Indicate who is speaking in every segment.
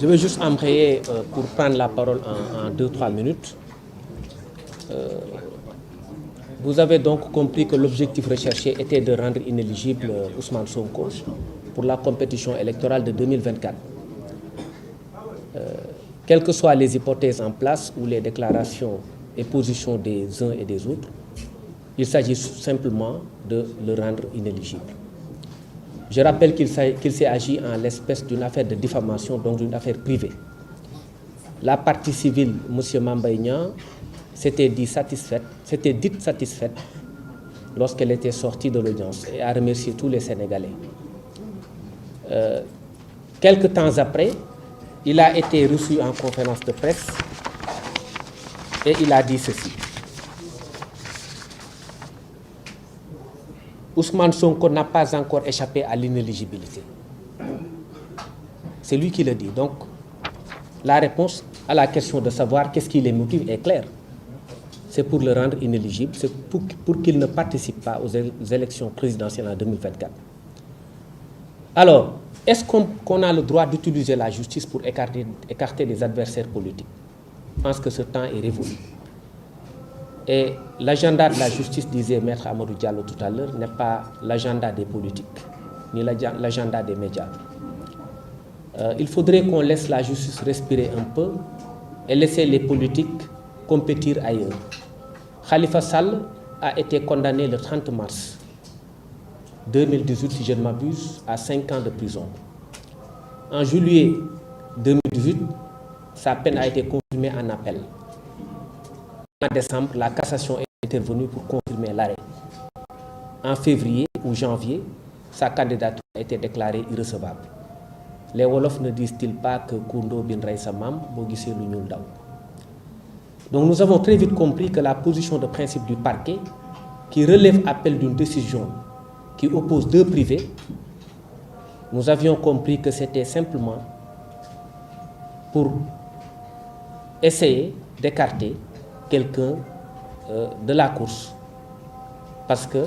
Speaker 1: Je vais juste embrayer pour prendre la parole en 2-3 minutes. Vous avez donc compris que l'objectif recherché était de rendre inéligible Ousmane Sonko pour la compétition électorale de 2024. Quelles que soient les hypothèses en place ou les déclarations et positions des uns et des autres, il s'agit simplement de le rendre inéligible. Je rappelle qu'il s'est agi en l'espèce d'une affaire de diffamation, donc d'une affaire privée. La partie civile, M. Mame Mbaye Niang, s'était dite satisfaite lorsqu'elle était sortie de l'audience et a remercié tous les Sénégalais. Quelque temps après, il a été reçu en conférence de presse et il a dit ceci. Ousmane Sonko n'a pas encore échappé à l'inéligibilité. C'est lui qui le dit. Donc, la réponse à la question de savoir qu'est-ce qui les motive est claire. C'est pour le rendre inéligible, c'est pour qu'il ne participe pas aux élections présidentielles en 2024. Alors, est-ce qu'on a le droit d'utiliser la justice pour écarter les adversaires politiques? Je pense que ce temps est révolu. Et l'agenda de la justice, disait Maître Amadou Diallo tout à l'heure, n'est pas l'agenda des politiques, ni l'agenda des médias. Il faudrait qu'on laisse la justice respirer un peu et laisser les politiques compétir ailleurs. Khalifa Sall a été condamné le 30 mars 2018, si je ne m'abuse, à 5 ans de prison. En juillet 2018, sa peine a été confirmée en appel. En décembre, la cassation est intervenue pour confirmer l'arrêt. En février ou janvier, sa candidature a été déclarée irrecevable. Les Wolofs ne disent-ils pas que Kundo bin Ray Samam, Bogissé l'Union Daou. Donc nous avons très vite compris que la position de principe du parquet, qui relève appel d'une décision qui oppose deux privés, nous avions compris que c'était simplement pour essayer d'écarter quelqu'un de la course. Parce que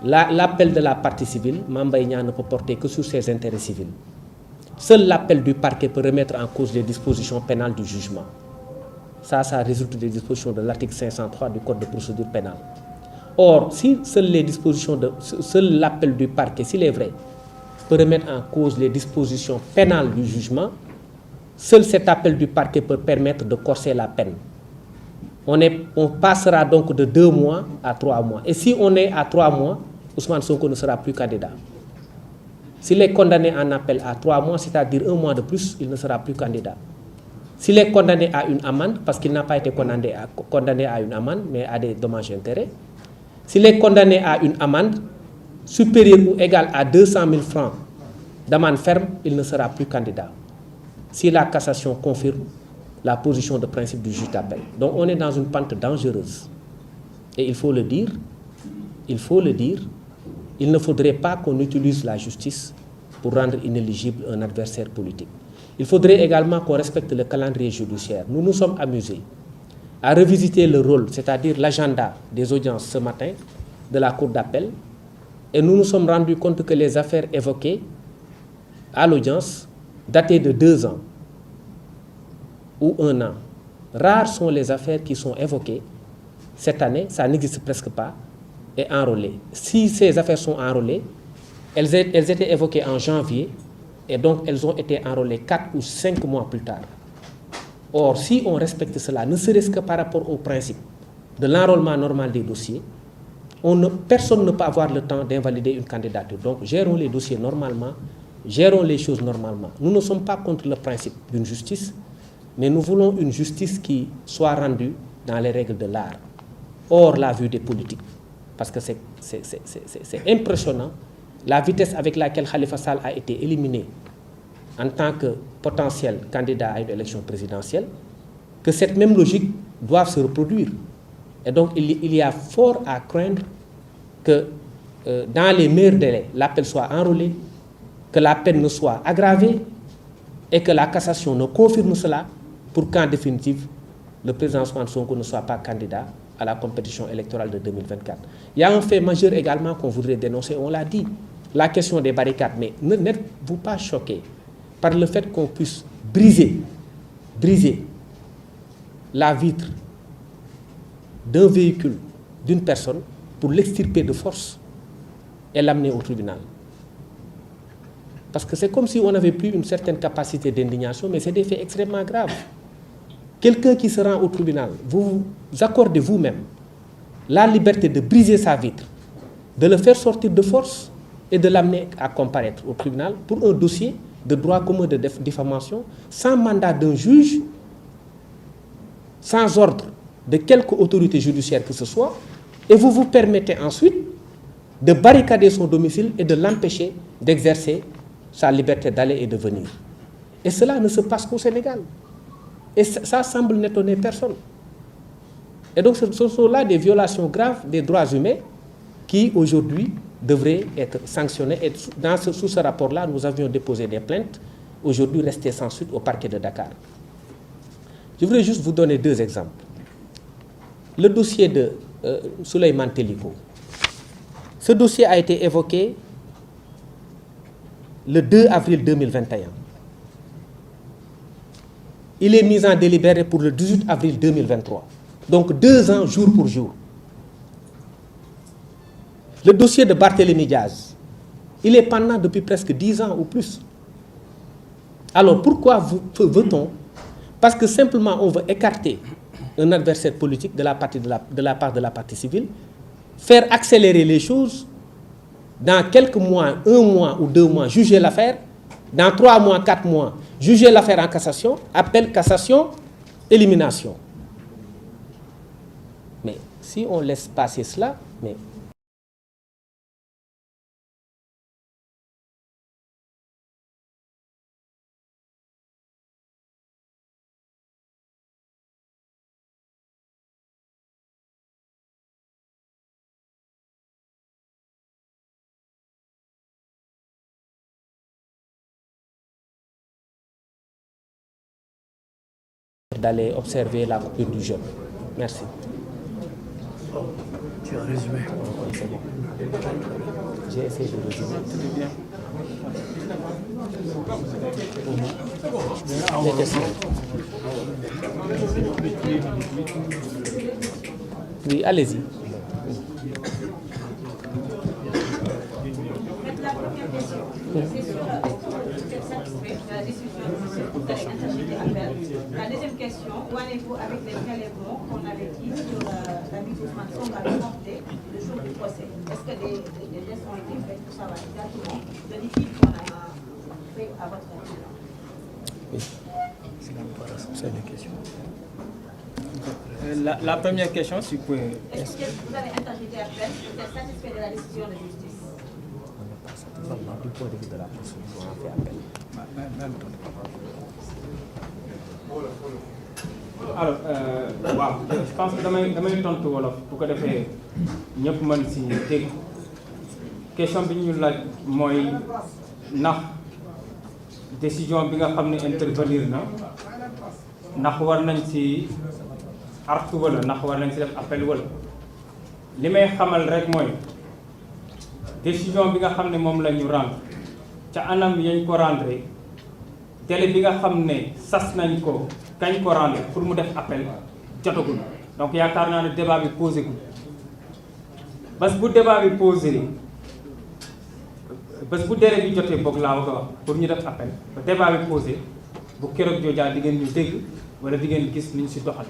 Speaker 1: l'appel de la partie civile, Mame Mbaye Niang ne peut porter que sur ses intérêts civils. Seul l'appel du parquet peut remettre en cause les dispositions pénales du jugement. Ça résulte des dispositions de l'article 503 du Code de procédure pénale. Or, si seul l'appel du parquet, s'il est vrai, peut remettre en cause les dispositions pénales du jugement, seul cet appel du parquet peut permettre de corser la peine. On passera donc de 2 mois à 3 mois. Et si on est à 3 mois, Ousmane Sonko ne sera plus candidat. S'il est condamné en appel à 3 mois, c'est-à-dire 1 mois de plus, il ne sera plus candidat. S'il est condamné à une amende, parce qu'il n'a pas été condamné à une amende, mais à des dommages et intérêts, s'il est condamné à une amende supérieure ou égale à 200 000 francs d'amende ferme, il ne sera plus candidat. Si la cassation confirme la position de principe du juge d'appel. Donc on est dans une pente dangereuse. Et il faut le dire, il ne faudrait pas qu'on utilise la justice pour rendre inéligible un adversaire politique. Il faudrait également qu'on respecte le calendrier judiciaire. Nous nous sommes amusés à revisiter le rôle, c'est-à-dire l'agenda des audiences ce matin de la Cour d'appel, et nous nous sommes rendus compte que les affaires évoquées à l'audience dataient de 2 ans ou 1 an. Rares sont les affaires qui sont évoquées cette année, ça n'existe presque pas, et enrôlées. Si ces affaires sont enrôlées, elles étaient évoquées en janvier, et donc elles ont été enrôlées 4 ou 5 mois plus tard. Or, si on respecte cela, ne serait-ce que par rapport au principe de l'enrôlement normal des dossiers, personne ne peut avoir le temps d'invalider une candidature. Donc, gérons les dossiers normalement, gérons les choses normalement. Nous ne sommes pas contre le principe d'une justice, mais nous voulons une justice qui soit rendue dans les règles de l'art, hors la vue des politiques. Parce que c'est impressionnant la vitesse avec laquelle Khalifa Sall a été éliminé en tant que potentiel candidat à une élection présidentielle, que cette même logique doive se reproduire. Et donc il y a fort à craindre que dans les meilleurs délais, l'appel soit enrôlé, que la peine ne soit aggravée et que la cassation ne confirme cela pour qu'en définitive, le président Ousmane Sonko ne soit pas candidat à la compétition électorale de 2024. Il y a un fait majeur également qu'on voudrait dénoncer, on l'a dit, la question des barricades. Mais n'êtes-vous pas choqués par le fait qu'on puisse briser la vitre d'un véhicule, d'une personne, pour l'extirper de force et l'amener au tribunal. Parce que c'est comme si on n'avait plus une certaine capacité d'indignation, mais c'est des faits extrêmement graves. Quelqu'un qui se rend au tribunal, vous vous accordez vous-même la liberté de briser sa vitre, de le faire sortir de force et de l'amener à comparaître au tribunal pour un dossier de droit commun de diffamation, sans mandat d'un juge, sans ordre de quelque autorité judiciaire que ce soit, et vous vous permettez ensuite de barricader son domicile et de l'empêcher d'exercer sa liberté d'aller et de venir. Et cela ne se passe qu'au Sénégal. Et ça semble n'étonner personne. Et donc ce sont là des violations graves des droits humains qui aujourd'hui devraient être sanctionnées. Et sous ce rapport-là, nous avions déposé des plaintes, aujourd'hui restées sans suite au parquet de Dakar. Je voudrais juste vous donner deux exemples. Le dossier de Souleymane Teliko. Ce dossier a été évoqué le 2 avril 2021. Il est mis en délibéré pour le 18 avril 2023. Donc 2 ans jour pour jour. Le dossier de Barthélémy Diaz, il est pendant depuis presque 10 ans ou plus. Alors pourquoi veut-on? Parce que simplement on veut écarter un adversaire politique de la part de la partie civile, faire accélérer les choses, dans quelques mois, 1 mois ou 2 mois, juger l'affaire, dans 3 mois, 4 mois, juger l'affaire en cassation, appel, cassation, élimination. Mais si on laisse passer cela, mais d'aller observer la coupure du jeûne. Merci.
Speaker 2: Tu as résumé.
Speaker 1: C'est bon. J'ai essayé de résumer.
Speaker 2: Très bien.
Speaker 1: Des questions? Oui, allez-y.
Speaker 3: La deuxième question, où allez-vous avec les prélèvements qu'on avait dit sur la mise au Sonko va reporter le jour du procès? Est-ce que des tests ont été faits pour savoir exactement le liquide qu'on a fait à votre avis?
Speaker 1: Oui.
Speaker 2: C'est des questions. La première question, si vous pouvez...
Speaker 3: Est-ce que vous avez interjeté appel? Vous êtes satisfait de la décision de justice?
Speaker 1: Du point de vue de la procédure, on a fait appel.
Speaker 4: Alors waaw je pense que damay tontu wolof bu ko defee ñëpp mën si dégg question bi ñu laaj mooy ndax décision bi nga xam ne intervenir na ndax war nañ si artu wala ndax war nañ si def appel wala li may xamal rek mooy décision bi nga xam ne moom la ñu rendre ca anam yañ ko rendre délai bi nga xam ne sas nañ ko kañ ko rendre pour mu def appel jotagul donc yaakaar naa ne débat bi posé gul bés bu débat bi posé bés bu délai bi jotee boog laa ko wax pour ñu def appel ba débat bi posé bu keroog joojaa di ngeen ñu dégg wala di ngeen gis ni ñu si doxal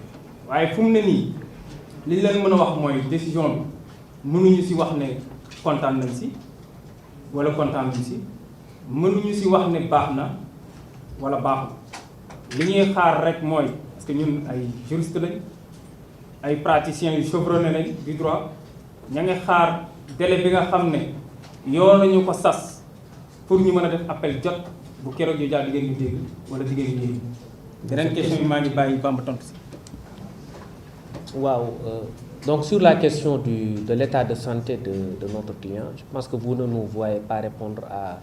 Speaker 4: waaye fu mu ne nii li leen mën a wax mooy décision bi mënuñu si wax ne kontaan nañ si wala kontaan nañ si mënuñu si wax ne baax na wala baaxul li ñuy xaar rek mooy parce que ñun ay juriste lañ ay praticiens yu chevronnés lañ du droit ña ngi xaar délai bi nga xam ne yoon nañu ko sas pour ñu mën a def appel jot bu keroog yu jaar di ngeen ñu dégg wala di ngeen ñu dégg. beneen question bi maa ngi bàyyi Bamba tontu si.
Speaker 1: Waaw, donc sur la question de l'état de santé de notre client, je pense que vous ne nous voyez pas répondre à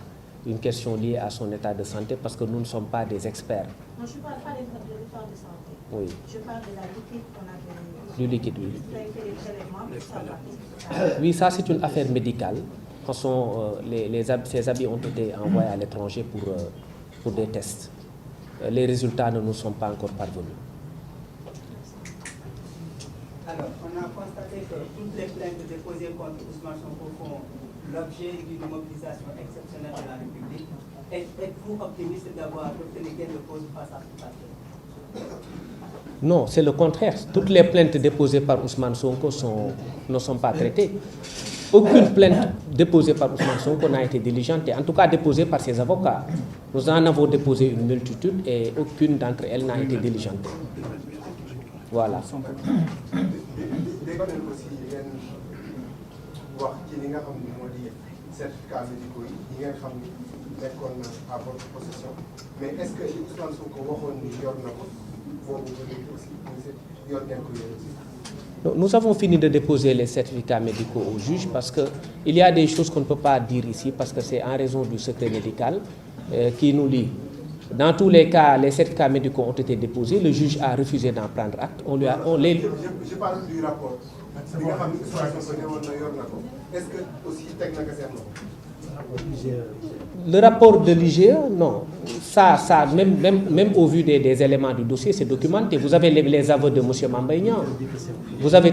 Speaker 1: une question liée à son état de santé parce que nous ne sommes pas des experts.
Speaker 3: Non, je ne parle pas de l'état de santé.
Speaker 1: Oui.
Speaker 3: Je parle de la liquide qu'on avait.
Speaker 1: Du liquide, oui.
Speaker 3: Vous avez fait des prélèvements pour savoir qu'est-ce que ça a.
Speaker 1: Oui, ça c'est une affaire médicale. Ces habits ont été envoyés à l'étranger pour des tests. Les résultats ne nous sont pas encore parvenus.
Speaker 5: Alors, on a constaté que toutes les plaintes déposées contre Ousmane Sonko font l'objet d'une mobilisation exceptionnelle de la République. Êtes-vous optimiste d'avoir obtenu gain de cause face à cette affaire?
Speaker 1: Non, c'est le contraire. Toutes les plaintes déposées par Ousmane Sonko ne sont pas traitées. Aucune plainte déposée par Ousmane Sonko n'a été diligentée, en tout cas déposée par ses avocats. Nous en avons déposé une multitude et aucune d'entre elles n'a été diligentée. Voilà.
Speaker 6: Mais est-ce que Ousmane Sonko waxoon ni yor na ko boobu aussi yor ngeen ko yéen aussi?
Speaker 1: Nous avons fini de déposer les certificats médicaux au juge parce qu'il y a des choses qu'on ne peut pas dire ici parce que c'est en raison du secret médical qui nous lie. Dans tous les cas, les certificats médicaux ont été déposés, le juge a refusé d'en prendre acte.
Speaker 6: Je parle du rapport. Est-ce que aussi
Speaker 1: le rapport de l'IGE, non. Ça même au vu des éléments du dossier, c'est documenté. Vous avez les aveux de M. Mambaïnian. Vous avez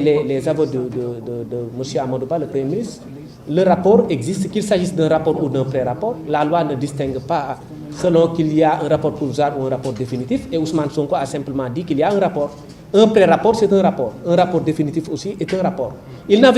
Speaker 1: les aveux de M. Amadouba, le Premier ministre. Le rapport existe, qu'il s'agisse d'un rapport ou d'un pré-rapport. La loi ne distingue pas selon qu'il y a un rapport provisoire ou un rapport définitif. Et Ousmane Sonko a simplement dit qu'il y a un rapport. Un pré-rapport, c'est un rapport. Un rapport définitif aussi est un rapport. Il n'avait